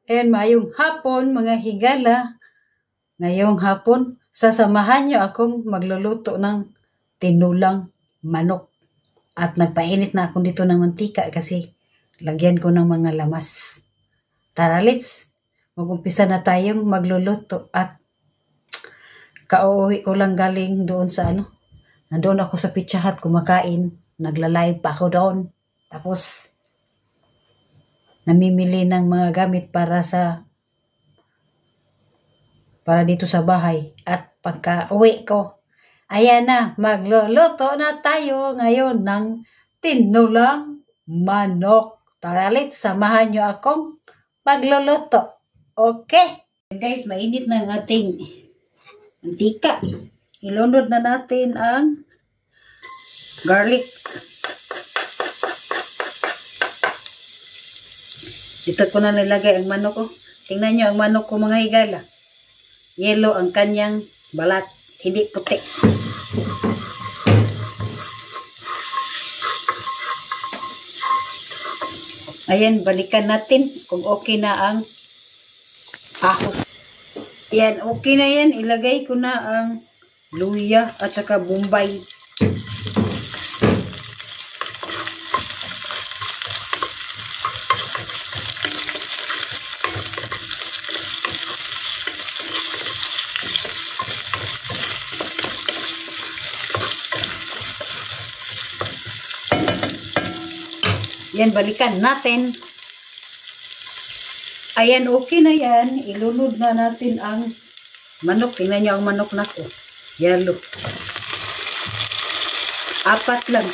And maayong hapon mga higala. Ngayong hapon, sasamahan nyo akong magluluto ng tinulang manok. At nagpainit na ako dito ng mantika kasi lagyan ko ng mga lamas. Tara, let's mag-umpisa na tayong magluluto. At kauwi ko lang galing doon sa nandun ako sa Pizza Hut kumakain. Nagla-live pa ako doon. Tapos namimili ng mga gamit para dito sa bahay. At pagka uwi ko, ayan na, magluluto na tayo ngayon ng tinulang manok. Tara, let's samahan nyo akong magluluto. Okay? Guys, mainit na ang ating mantika. Ilunod na natin ang garlic. Dito ko na nilagay ang manok ko. Tingnan nyo ang manok ko mga higala. Yellow ang kanyang balat. Hindi puti. Ayan, balikan natin kung okay na ang ahos. Ayan, okay na yan. Ilagay ko na ang luya at saka bombay. Yan, balikan natin. Ayan, okay na yan. Ilunod na natin ang manok. Tingnan nyo ang manok na ko. Yellow. 4 lang.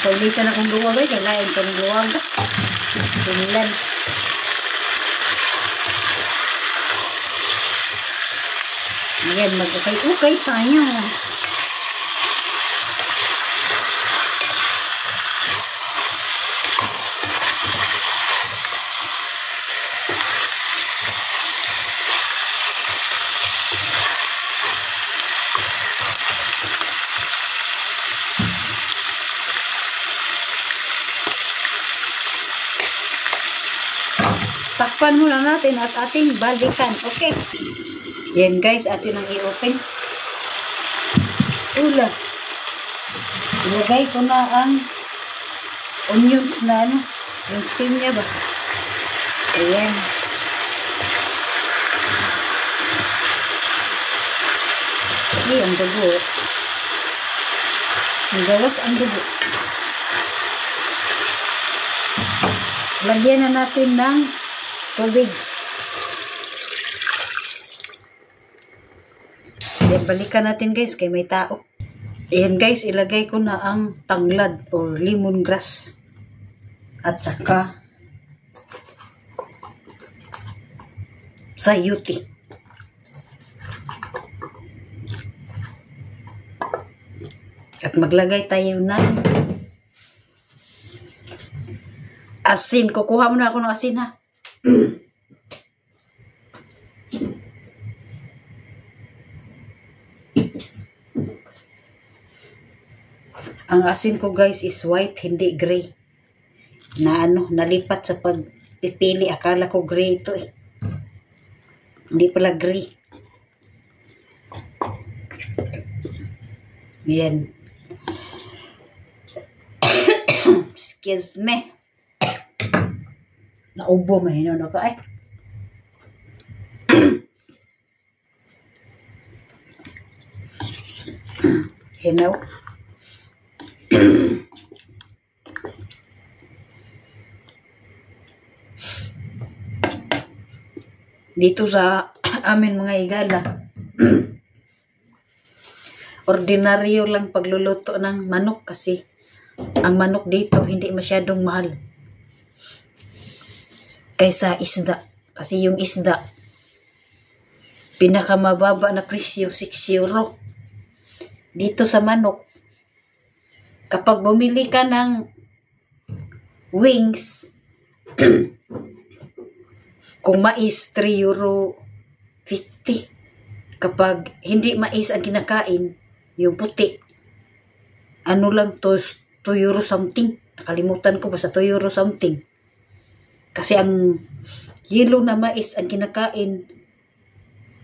So, hindi na kong luwag. Kailangan ko ng luwag. Tingnan. Ayan, mag-ukay-ukay tayo. Takpan muna natin at ating balikan. Okay. Yan guys, atin ang i-open. Ula. Ilagay ko na ang onions na yung skin niya ba. Ayan. Ay, ang dugo. Ang gawas ang dugo. Lagyan na natin ng tubig. Ayan, balikan natin guys, kay may tao. Ayan guys, ilagay ko na ang tanglad or lemongrass. At saka sayuti. At maglagay tayo ng asin. Kukuha muna ako ng asin ha. Ang asin ko guys is white, hindi gray. Nalipat sa pagpipili. Akala ko gray ito eh. Hindi pala gray. Yan. Excuse me. Naubo mahino na ka eh. Hinaw. Dito sa amin mga higala, ordinaryo lang pagluluto ng manok kasi ang manok dito hindi masyadong mahal kaysa isda. Kasi yung isda, pinakamababa na presyo, 6 euro. Dito sa manok, kapag bumili ka ng wings, kung mais, 3 euro 50. Kapag hindi mais ang kinakain, yung puti. Ano lang, 2 euro something. Nakalimutan ko, basta 2 euro something. Kasi ang yellow na mais ang kinakain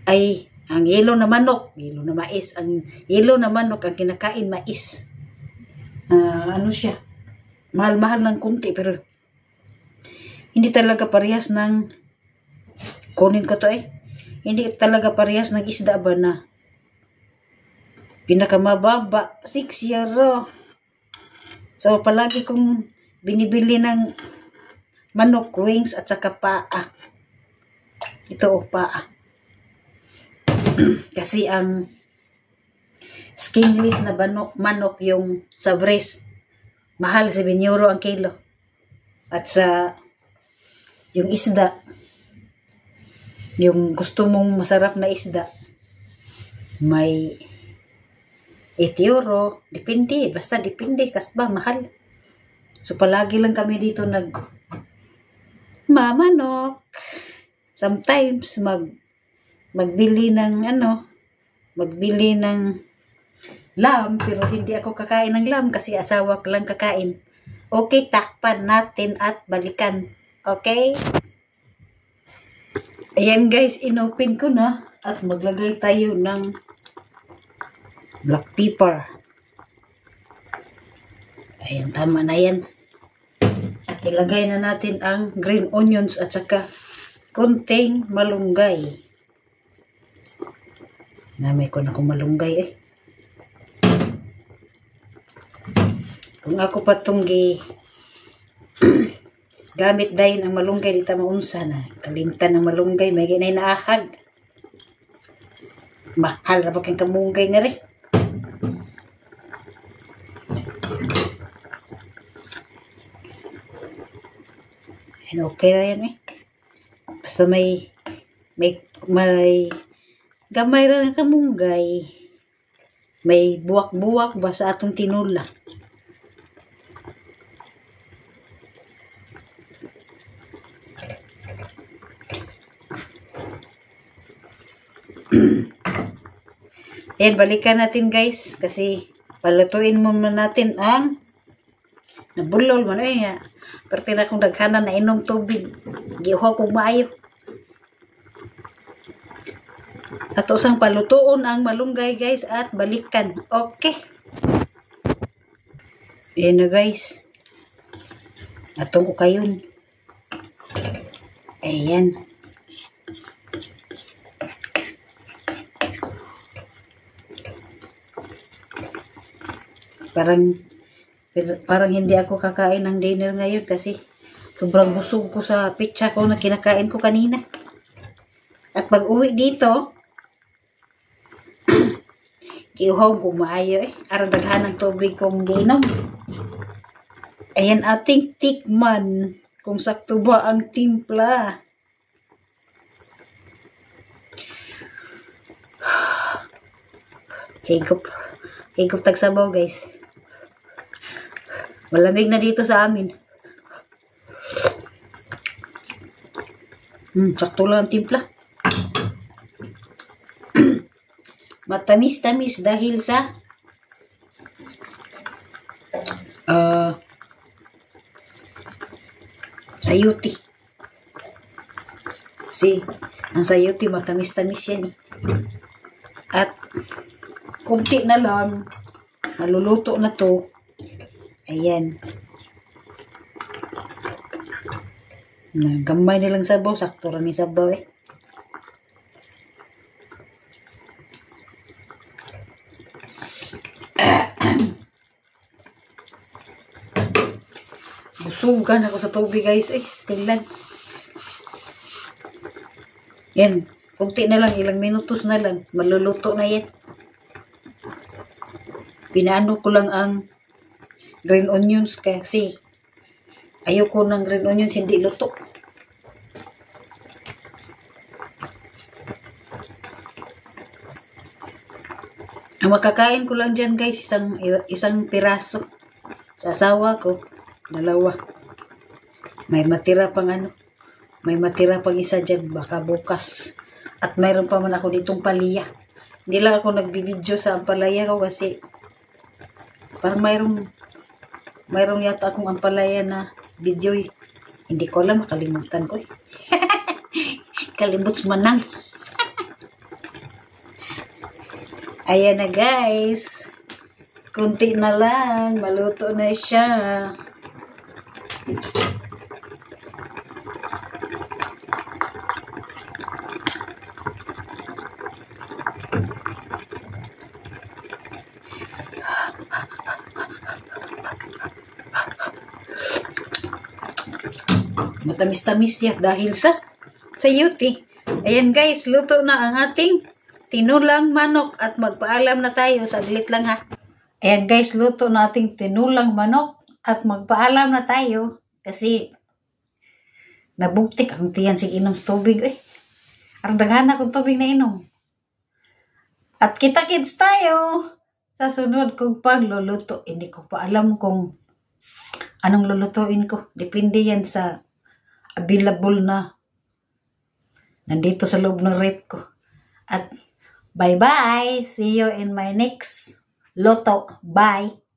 ay ang yellow na manok, yellow na mais, ang yellow na manok ang kinakain mais. Ano siya? Mahal-mahal ng kunti pero hindi talaga parehas ng kunin ko to hindi talaga parehas ng isda ba na pinakamababa 6 euro. So palagi kong binibili ng manok, wings at saka paa. Ito paa. Kasi ang skinless na manok yung sa breast mahal 7 euro ang kilo. At sa yung isda, yung gusto mong masarap na isda, may 8 euro. Depende. Basta depende. Kasba, mahal. So, palagi lang kami dito mamanok. Sometimes, magbili ng magbili ng lamb, pero hindi ako kakain ng lamb kasi asawa ko lang kakain. Okay, takpan natin at balikan. Okay? Ayan guys, inopen ko na at maglagay tayo ng black pepper. Ayan, tama na yan. At ilagay na natin ang green onions at saka konting malunggay. Namay ko na kung malunggay Kung ako patunggi gamit dayon ang malunggay dita maunsa na. Kalimtan ng malunggay may ginay naahag. Mahal ra ba kang kamunggay nga rin. And okay na yan Basta may gamay ra ng kamunggay. May buwak-buwak ba sa atong tinula. Ayan, balikan natin guys. Kasi palutuin muna natin ang nabulol man pero tinakong daghanan na inom tubig. Giuhaw kong maayo. At usang palutuon ang malunggay guys at balikan. Okay. Ayan na guys. Atong ukayon. Ayan. Parang hindi ako kakain ng dinner ngayon kasi sobrang busog ko sa pizza ko na kinakain ko kanina. At pag uwi dito, kiuhaw ko maayo Arang daghan ng tubig kong ginom. Ayan ating tikman kung sakto ba ang timpla. Higop tagsabaw guys. Malamig na dito sa amin. Sakto lang ang timpla. Matamis-tamis dahil sa sayuti. Ang sayuti matamis-tamis yan At kunti na lang maluluto na to. Ayan. Gamay nilang sabaw. Sakto rin yung sabaw Busugan ako sa tubig guys. Stilan. Yan. Kunti na lang. Ilang minutos na lang. Maluluto na yan. Pinaano ko lang ang green onions kasi ayoko ng green onions hindi luto. Ang makakain ko lang dyan guys, isang piraso. Sa asawa ko, 2. May matira pang isa dyan, baka bukas. At mayroon pa man ako ditong palya. Hindi lang ako nagbibideo sa ampalaya ko kasi parang mayroong yata akong ampalaya na video eh. Hindi ko alam, makalimutan ko eh. Kalimuts manang. Ayan na guys. Kunti na lang. Maluto na siya. Matamis-tamis siya dahil sa yuti. Ayan guys, luto na ang ating tinulang manok at magpaalam na tayo. Saglit lang ha. Ayan guys, luto na ating tinulang manok at magpaalam na tayo kasi nabuktik ang tiyan sig inom sa tubig eh. Ang daghan akong tubig na inom. At kita-kits tayo sa sunod kong pagluluto. Hindi ko pa alam kung anong lulutuin ko. Depende yan sa available na nandito sa loob ng rep ko. At bye-bye! See you in my next luto. Bye!